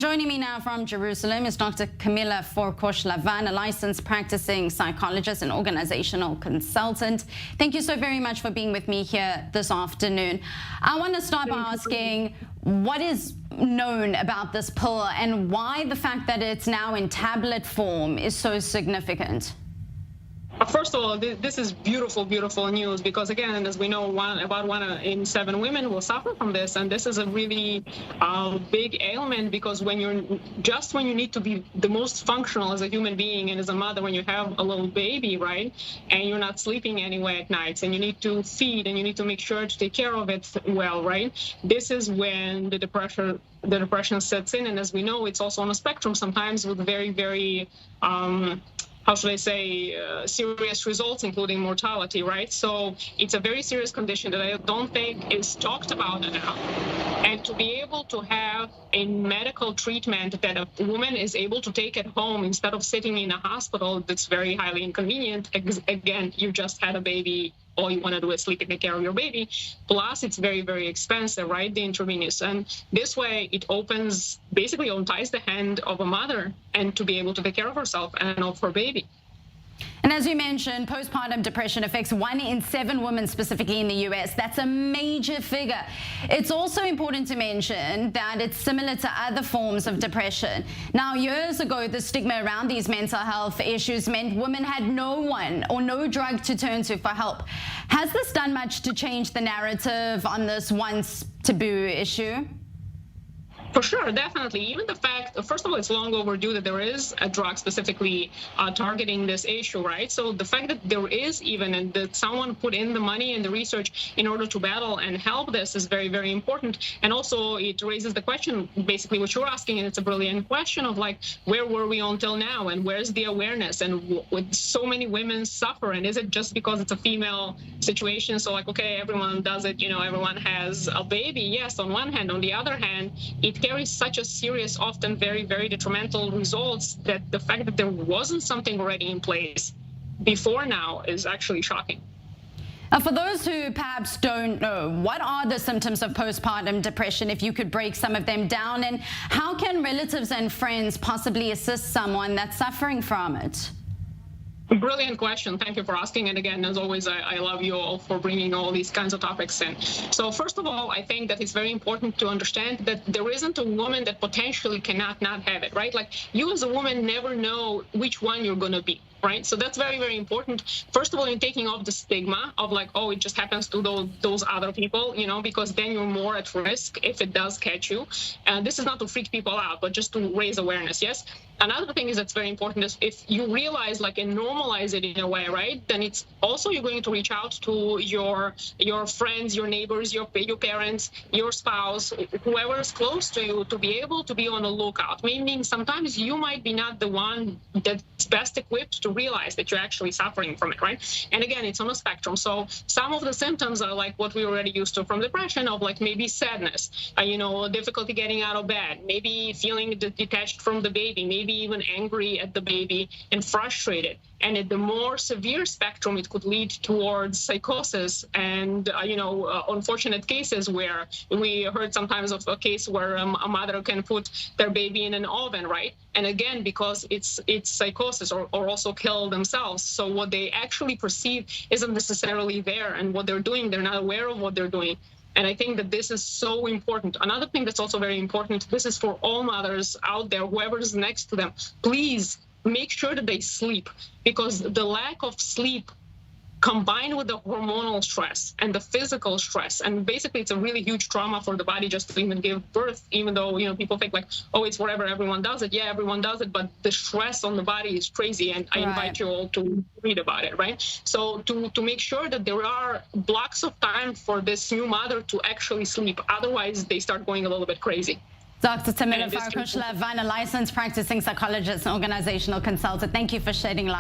Joining me now from Jerusalem is Dr. Camilla Forkosh-Lavan, a licensed practicing psychologist and organizational consultant. Thank you so very much for being with me here this afternoon. I want to start by asking, what is known about this pill and why the fact that it's now in tablet form is so significant? First of all, this is beautiful, beautiful news because, again, as we know, about 1 in 7 women will suffer from this. And this is a really big ailment because when you need to be the most functional as a human being and as a mother, when you have a little baby, right, and you're not sleeping anyway at nights and you need to feed and you need to make sure to take care of it well, right, this is when the depression sets in. And as we know, it's also on a spectrum sometimes with very, very how should I say, serious results, including mortality, right? So it's a very serious condition that I don't think is talked about enough. And to be able to have a medical treatment that a woman is able to take at home instead of sitting in a hospital that's very highly inconvenient, again, you just had a baby, all you want to do is sleep and take care of your baby. Plus, it's very, very expensive, right, the intravenous. And this way, it basically unties the hand of a mother and to be able to take care of herself and of her baby. And as you mentioned, postpartum depression affects 1 in 7 women, specifically in the US. That's a major figure. It's also important to mention that it's similar to other forms of depression. Now, years ago, the stigma around these mental health issues meant women had no one or no drug to turn to for help. Has this done much to change the narrative on this once taboo issue? For sure, definitely. Even the fact, first of all, it's long overdue that there is a drug specifically targeting this issue, right? So the fact that there is even, and that someone put in the money and the research in order to battle and help this is very, very important. And also it raises the question, basically what you're asking, and it's a brilliant question of like, where were we until now? And where's the awareness? And with so many women suffer, and is it just because it's a female situation? So like, okay, everyone does it, everyone has a baby. Yes, on one hand. On the other hand, it carries such a serious, often very, very detrimental results that the fact that there wasn't something already in place before now is actually shocking. For those who perhaps don't know, what are the symptoms of postpartum depression, if you could break some of them down, and how can relatives and friends possibly assist someone that's suffering from it? Brilliant question. Thank you for asking. And again, as always, I love you all for bringing all these kinds of topics in. So first of all, I think that it's very important to understand that there isn't a woman that potentially cannot not have it, right? Like you as a woman never know which one you're going to be. Right. So that's very, very important. First of all, in taking off the stigma of like, oh, it just happens to those other people, because then you're more at risk if it does catch you. And this is not to freak people out, but just to raise awareness. Yes. Another thing is that's very important is if you realize like and normalize it in a way, right, then it's also you're going to reach out to your friends, your neighbors, your parents, your spouse, whoever is close to you to be able to be on the lookout. Meaning sometimes you might be not the one that's best equipped to realize that you're actually suffering from it, right? And again, it's on a spectrum. So some of the symptoms are like what we already used to from depression of like maybe sadness, difficulty getting out of bed, maybe feeling detached from the baby, maybe even angry at the baby and frustrated. And at the more severe spectrum, it could lead towards psychosis and, unfortunate cases where we heard sometimes of a case where a mother can put their baby in an oven, right? And again, because it's psychosis or also kill themselves. So what they actually perceive isn't necessarily there. And what they're doing, they're not aware of what they're doing. And I think that this is so important. Another thing that's also very important, this is for all mothers out there, whoever's next to them, please make sure that they sleep, because the lack of sleep combined with the hormonal stress and the physical stress, and basically it's a really huge trauma for the body just to even give birth, even though, people think like, oh, it's whatever, everyone does it. Yeah, everyone does it, but the stress on the body is crazy, and I invite you all to read about it, right? So to make sure that there are blocks of time for this new mother to actually sleep, otherwise they start going a little bit crazy. Dr. Camilla Forkosh-Lavan, a licensed practicing psychologist and organizational consultant, thank you for shedding light.